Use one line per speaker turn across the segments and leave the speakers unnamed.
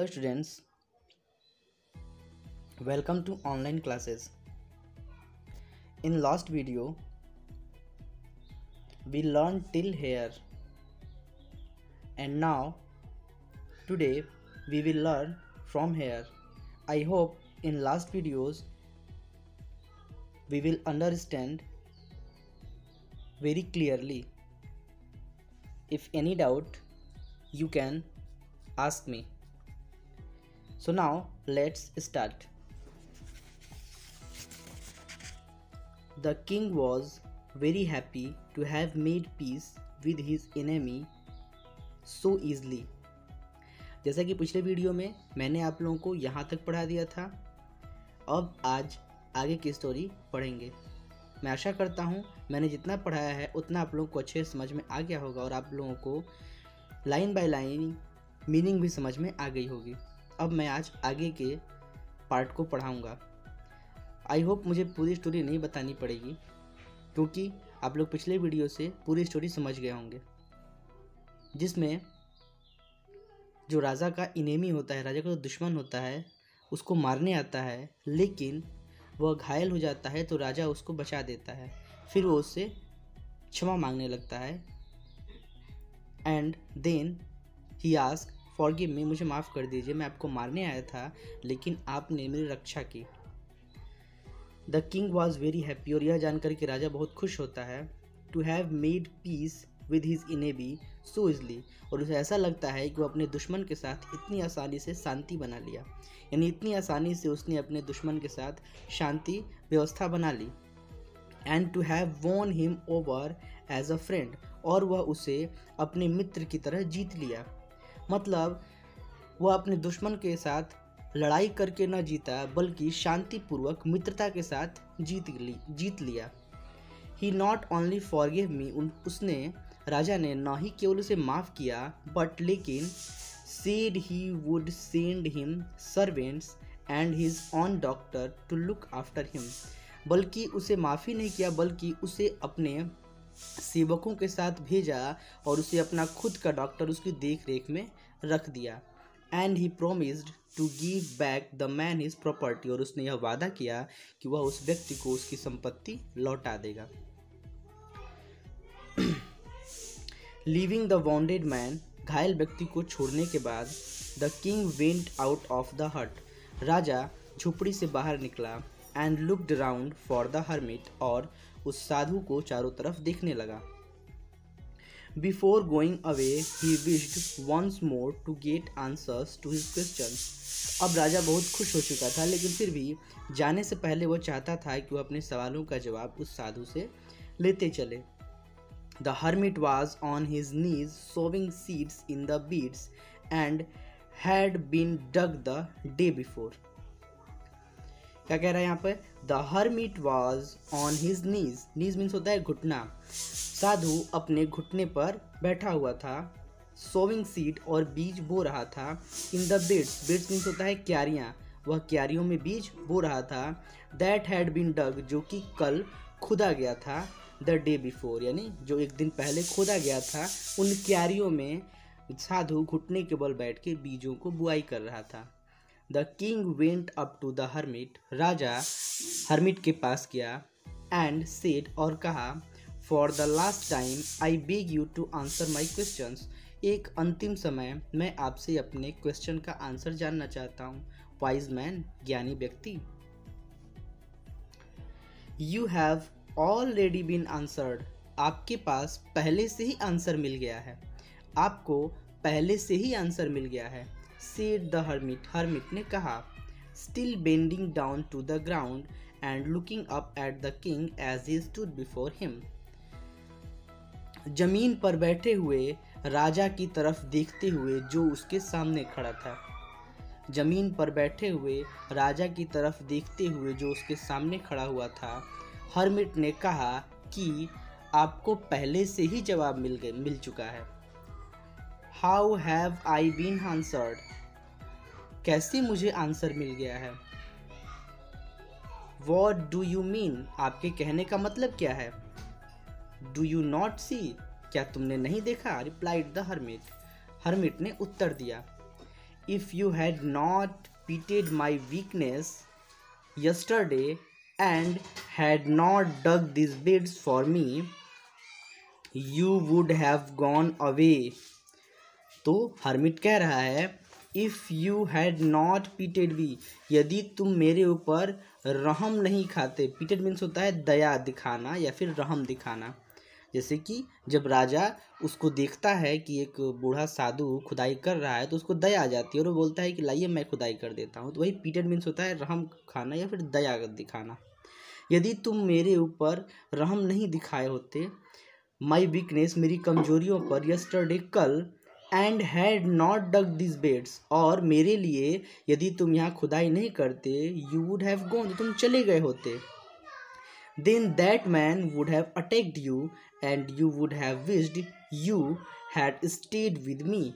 Hello students, welcome to online classes. In last video, we learned till here and now today we will learn from here. I hope in last videos we will understand very clearly. If any doubt, you can ask me. So now let's start. The king was very happy to have made peace with his enemy so easily. जैसा कि पिछले video में मैंने आप लोगों को यहाँ तक पढ़ा दिया था, अब आज आगे की स्टोरी पढ़ेंगे। मैं आशा करता हूँ मैंने जितना पढ़ाया है उतना आप लोगों को अच्छे समझ में आ गया होगा और आप लोगों को लाइन बाय लाइन मीनिंग भी समझ में आ गई होगी। अब मैं आज आगे के पार्ट को पढ़ाऊँगा। आई होप मुझे पूरी स्टोरी नहीं बतानी पड़ेगी क्योंकि आप लोग पिछले वीडियो से पूरी स्टोरी समझ गए होंगे, जिसमें जो राजा का इनेमी होता है, राजा का जो दुश्मन होता है, उसको मारने आता है, लेकिन वह घायल हो जाता है तो राजा उसको बचा देता है। फिर वो उससे क्षमा मांगने लगता है and then he ask forgive me, मुझे माफ़ कर दीजिए, मैं आपको मारने आया था लेकिन आपने मेरी रक्षा की। The king was very happy, और यह जानकर कि राजा बहुत खुश होता है, to have made peace with his enemy so easily, और उसे ऐसा लगता है कि वो अपने दुश्मन के साथ इतनी आसानी से शांति बना लिया, यानी इतनी आसानी से उसने अपने दुश्मन के साथ शांति व्यवस्था बना ली। And to have won him over as a friend, और वह उसे अपने मित्र की तरह जीत लिया। मतलब वह अपने दुश्मन के साथ लड़ाई करके न जीता बल्कि शांतिपूर्वक मित्रता के साथ जीत लिया। ही नॉट ओनली फॉरगिव मी, उसने राजा ने न ही केवल उसे माफ़ किया बट लेकिन said he would send him servants and his own doctor to look after him, बल्कि उसे माफ़ी नहीं किया बल्कि उसे अपने सेवकों के साथ भेजा और उसे अपना खुद का डॉक्टर उसकी देख रेख में रख दिया। And he promised to give back the man his property, और उसने यह वादा किया कि वह उस व्यक्ति को उसकी संपत्ति लौटा देगा। लीविंग द वाउंडेड मैन, घायल व्यक्ति को छोड़ने के बाद the king went out of the hut, राजा झुपड़ी से बाहर निकला and looked around for the hermit, और उस साधु को चारों तरफ देखने लगा। Before going away he wished once more to get answers to his questions, अब राजा बहुत खुश हो चुका था लेकिन फिर भी जाने से पहले वह चाहता था कि वह अपने सवालों का जवाब उस साधु से लेते चले। The hermit was on his knees sowing seeds in the beds and had been dug the day before. क्या कह रहा है यहाँ पर? The hermit was on his knees, knees means होता है घुटना। साधु अपने घुटने पर बैठा हुआ था, सोविंग सीड और बीज बो रहा था, इन द बीड्स, बीड्स मीन्स होता है क्यारियाँ, वह क्यारियों में बीज बो रहा था। दैट हैड बीन डग, जो कि कल खुदा गया था, द डे बिफोर, यानी जो एक दिन पहले खोदा गया था, उन क्यारियों में साधु घुटने के बल बैठ के बीजों को बुआई कर रहा था। The king went up to the hermit, राजा हर्मिट के पास गया एंड सेड, और कहा, for the last time I beg you to answer my questions, एक अंतिम समय मैं आपसे अपने क्वेश्चन का आंसर जानना चाहता हूँ। वाइज मैन, ज्ञानी व्यक्ति। You have already been answered, आपके पास पहले से ही आंसर मिल गया है, आपको पहले से ही आंसर मिल गया है। सेड द हर्मिट, हर्मिट ने कहा। Still bending down to the ground and looking up at the king as he stood before him, जमीन पर बैठे हुए राजा की तरफ देखते हुए जो उसके सामने खड़ा था, जमीन पर बैठे हुए राजा की तरफ देखते हुए जो उसके सामने खड़ा हुआ था, हर्मिट ने कहा कि आपको पहले से ही जवाब मिल चुका है। How have I been answered, कैसे मुझे आंसर मिल गया है। वॉट डू यू मीन, आपके कहने का मतलब क्या है। डू यू नॉट सी, क्या तुमने नहीं देखा। रिप्लाइड द हर्मिट, हर्मिट ने उत्तर दिया। if you had not pitied my weakness yesterday and had not dug these beds for me, you would have gone away. तो हर्मिट कह रहा है if you had not pitied we, यदि तुम मेरे ऊपर रहम नहीं खाते। पीटेड मीन्स होता है दया दिखाना या फिर रहम दिखाना। जैसे कि जब राजा उसको देखता है कि एक बूढ़ा साधु खुदाई कर रहा है तो उसको दया आ जाती है और वो बोलता है कि लाइए मैं खुदाई कर देता हूँ। तो वही पीटेड मीन्स होता है रहम खाना या फिर दया दिखाना। यदि तुम मेरे ऊपर रहम नहीं दिखाए होते, माई वीकनेस मेरी कमजोरियों पर, यस्टरडे कल, and had not dug this beds और मेरे लिए यदि तुम यहाँ खुदाई नहीं करते, यू वुड हैव गॉन, तुम चले गए होते। Then that man would have attacked you and you would have wished you had stayed with me.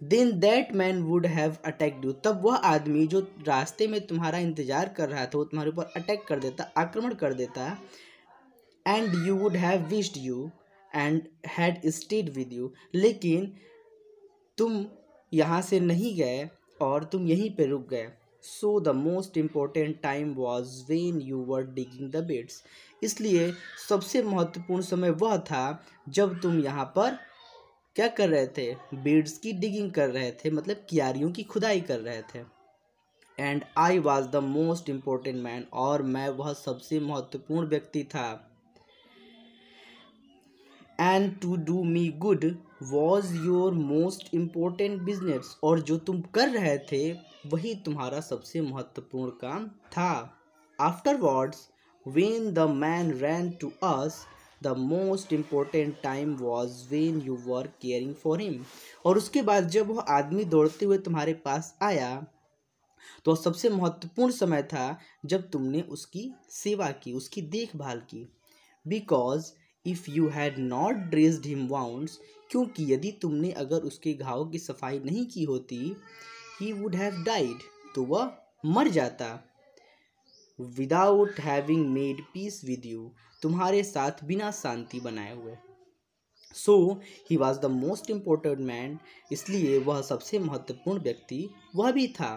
Then that man would have attacked you, तब वह आदमी जो रास्ते में तुम्हारा इंतजार कर रहा था वो तुम्हारे ऊपर अटैक कर देता, आक्रमण कर देता। And you would have wished you and had stayed with you, लेकिन तुम यहाँ से नहीं गए और तुम यहीं पे रुक गए। So the most important time was when you were digging the beds, इसलिए सबसे महत्वपूर्ण समय वह था जब तुम यहाँ पर क्या कर रहे थे, बेड्स की डिगिंग कर रहे थे, मतलब क्यारियों की खुदाई कर रहे थे। And I was the most important man, और मैं वह सबसे महत्वपूर्ण व्यक्ति था। And to do me good was your most important business, और जो तुम कर रहे थे वही तुम्हारा सबसे महत्वपूर्ण काम था। Afterwards when the man ran to us, the most important time was when you were caring for him, और उसके बाद जब वह आदमी दौड़ते हुए तुम्हारे पास आया तो सबसे महत्वपूर्ण समय था जब तुमने उसकी सेवा की, उसकी देखभाल की। Because if you had not dressed him wounds, क्योंकि यदि तुमने अगर उसके घाव की सफाई नहीं की होती, ही वुड हैव डाइड, तो वह मर जाता। Without having made peace with you, तुम्हारे साथ बिना शांति बनाए हुए। So he was the most important man, इसलिए वह सबसे महत्वपूर्ण व्यक्ति वह भी था।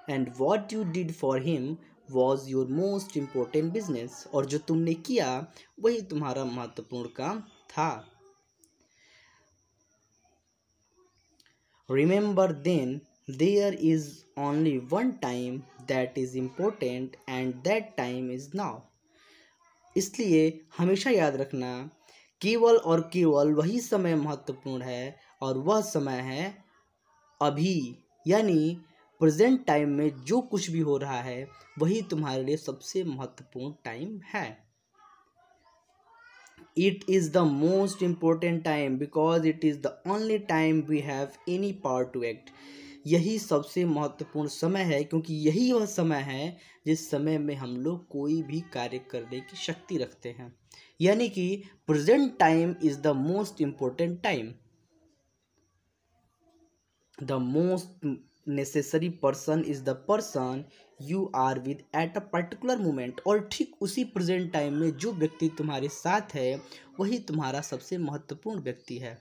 And what you did for him was your most important business, और जो तुमने किया वही तुम्हारा महत्वपूर्ण काम था। Remember then there is only one time that is important and that time is now, इसलिए हमेशा याद रखना केवल और केवल वही समय महत्वपूर्ण है और वह समय है अभी, यानी प्रेजेंट टाइम में जो कुछ भी हो रहा है वही तुम्हारे लिए सबसे महत्वपूर्ण टाइम है। It is the most important time because it is the only time we have any power to act, यही सबसे महत्वपूर्ण समय है क्योंकि यही वह समय है जिस समय में हम लोग कोई भी कार्य करने की शक्ति रखते हैं, यानी कि present time is the most important time. The most necessary person is the person you are with at a particular moment, और ठीक उसी प्रेजेंट टाइम में जो व्यक्ति तुम्हारे साथ है वही तुम्हारा सबसे महत्वपूर्ण व्यक्ति है।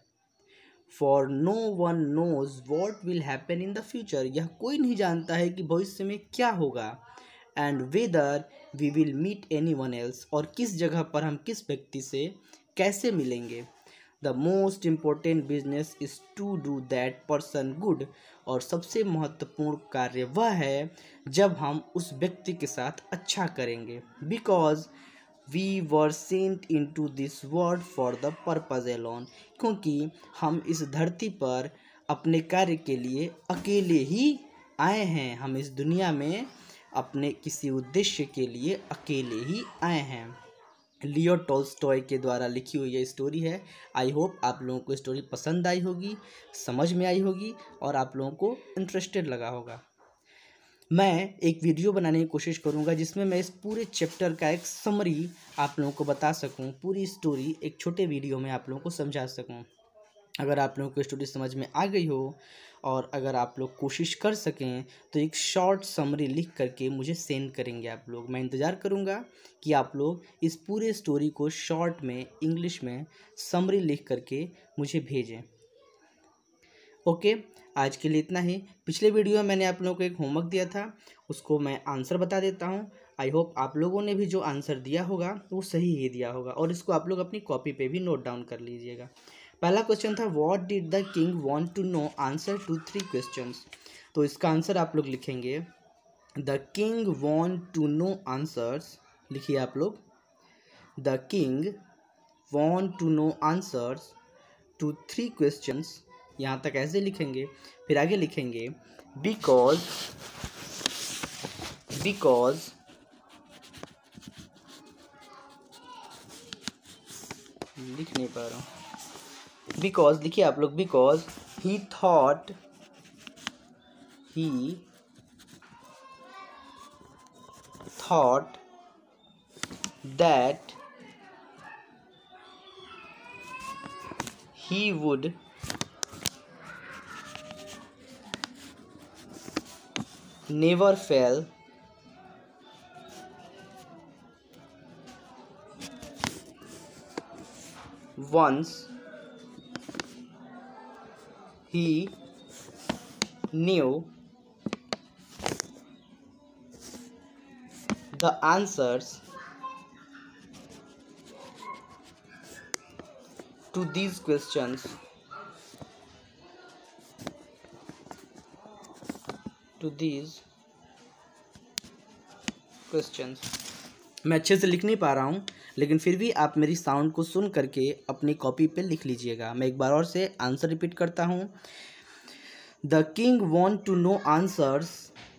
For no one knows what will happen in the future, यह कोई नहीं जानता है कि भविष्य में क्या होगा। And whether we will meet anyone else, और किस जगह पर हम किस व्यक्ति से कैसे मिलेंगे। The most important business is to do that person good, और सबसे महत्वपूर्ण कार्य वह है जब हम उस व्यक्ति के साथ अच्छा करेंगे। Because we were sent into this world for the purpose alone, क्योंकि हम इस धरती पर अपने कार्य के लिए अकेले ही आए हैं, हम इस दुनिया में अपने किसी उद्देश्य के लिए अकेले ही आए हैं। लियो टॉल्स्टॉय के द्वारा लिखी हुई यह स्टोरी है। आई होप आप लोगों को स्टोरी पसंद आई होगी, समझ में आई होगी और आप लोगों को इंटरेस्टेड लगा होगा। मैं एक वीडियो बनाने की कोशिश करूंगा जिसमें मैं इस पूरे चैप्टर का एक समरी आप लोगों को बता सकूं, पूरी स्टोरी एक छोटे वीडियो में आप लोगों को समझा सकूं। अगर आप लोगों को स्टोरी समझ में आ गई हो और अगर आप लोग कोशिश कर सकें तो एक शॉर्ट समरी लिख करके मुझे सेंड करेंगे आप लोग। मैं इंतज़ार करूंगा कि आप लोग इस पूरे स्टोरी को शॉर्ट में इंग्लिश में समरी लिख करके मुझे भेजें। ओके, आज के लिए इतना ही। पिछले वीडियो में मैंने आप लोगों को एक होमवर्क दिया था, उसको मैं आंसर बता देता हूँ। आई होप आप लोगों ने भी जो आंसर दिया होगा वो सही ही दिया होगा, और इसको आप लोग अपनी कॉपी पे भी नोट डाउन कर लीजिएगा। पहला क्वेश्चन था what did the king want to know, answer to 3 questions. तो इसका आंसर आप लोग लिखेंगे the king want to know answers, लिखिए आप लोग the king want to know answers to 3 questions. यहाँ तक ऐसे लिखेंगे, फिर आगे लिखेंगे बिकॉज लिख नहीं पा रहा हूँ, बिकॉज लिखिए आप लोग, because he thought that he would never fail once he knew the answers to these questions, मैं अच्छे से लिख नहीं पा रहा हूँ, लेकिन फिर भी आप मेरी साउंड को सुन करके अपनी कॉपी पे लिख लीजिएगा। मैं एक बार और से आंसर रिपीट करता हूँ। The king want to know answers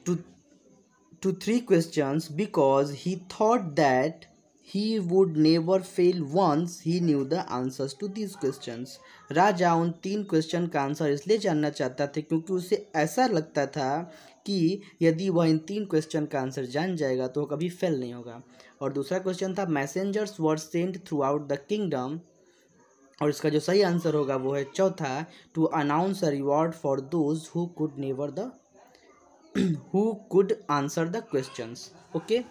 to 3 questions because he thought that he would never fail once he knew the answers to these questions। राजा उन 3 क्वेश्चन का आंसर इसलिए जानना चाहता था क्योंकि उसे ऐसा लगता था कि यदि वह इन 3 क्वेश्चन का आंसर जान जाएगा तो वह कभी फेल नहीं होगा। और दूसरा क्वेश्चन था messengers were sent throughout the kingdom, और इसका जो सही आंसर होगा वो है चौथा, to announce a reward for those who could answer the questions. Okay,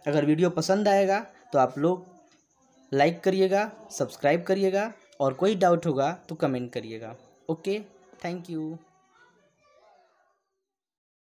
अगर वीडियो पसंद आएगा तो आप लोग लाइक करिएगा, सब्सक्राइब करिएगा, और कोई डाउट होगा तो कमेंट करिएगा। Okay, thank you.